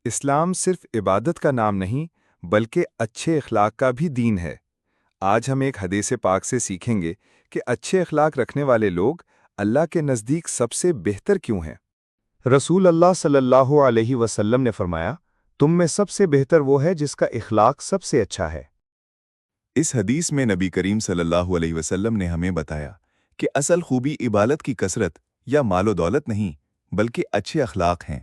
اسلام صرف عبادت کا نام نہیں بلکہ اچھے اخلاق کا بھی دین ہے۔ آج ہم ایک حدیث پاک سے سیکھیں گے کہ اچھے اخلاق رکھنے والے لوگ اللہ کے نزدیک سب سے بہتر کیوں ہیں۔ رسول اللہ صلی اللہ علیہ وسلم نے فرمایا، تم میں سب سے بہتر وہ ہے جس کا اخلاق سب سے اچھا ہے۔ اس حدیث میں نبی کریم صلی اللہ علیہ وسلم نے ہمیں بتایا کہ اصل خوبی عبادت کی کثرت یا مال و دولت نہیں بلکہ اچھے اخلاق ہیں۔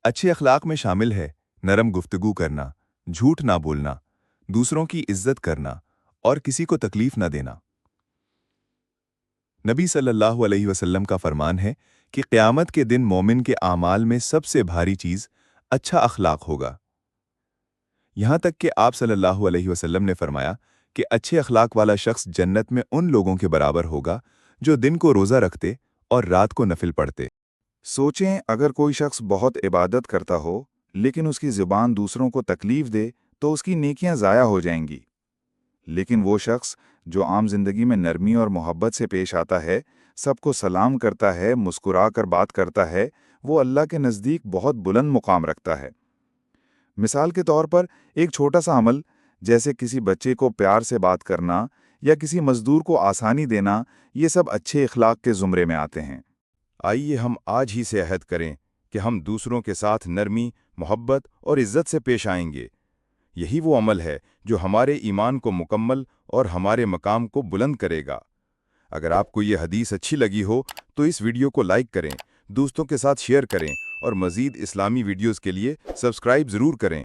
اچھے اخلاق میں شامل ہے نرم گفتگو کرنا، جھوٹ نہ بولنا، دوسروں کی عزت کرنا اور کسی کو تکلیف نہ دینا۔ نبی صلی اللہ علیہ وسلم کا فرمان ہے کہ قیامت کے دن مومن کے اعمال میں سب سے بھاری چیز اچھا اخلاق ہوگا۔ یہاں تک کہ آپ صلی اللہ علیہ وسلم نے فرمایا کہ اچھے اخلاق والا شخص جنت میں ان لوگوں کے برابر ہوگا جو دن کو روزہ رکھتے اور رات کو نفل پڑھتے۔ سوچیں، اگر کوئی شخص بہت عبادت کرتا ہو لیکن اس کی زبان دوسروں کو تکلیف دے تو اس کی نیکیاں ضائع ہو جائیں گی۔ لیکن وہ شخص جو عام زندگی میں نرمی اور محبت سے پیش آتا ہے، سب کو سلام کرتا ہے، مسکرا کر بات کرتا ہے، وہ اللہ کے نزدیک بہت بلند مقام رکھتا ہے۔ مثال کے طور پر ایک چھوٹا سا عمل جیسے کسی بچے کو پیار سے بات کرنا یا کسی مزدور کو آسانی دینا، یہ سب اچھے اخلاق کے زمرے میں آتے ہیں۔ آئیے ہم آج ہی سے عہد کریں کہ ہم دوسروں کے ساتھ نرمی، محبت اور عزت سے پیش آئیں گے۔ یہی وہ عمل ہے جو ہمارے ایمان کو مکمل اور ہمارے مقام کو بلند کرے گا۔ اگر آپ کو یہ حدیث اچھی لگی ہو تو اس ویڈیو کو لائک کریں، دوستوں کے ساتھ شیئر کریں اور مزید اسلامی ویڈیوز کے لیے سبسکرائب ضرور کریں۔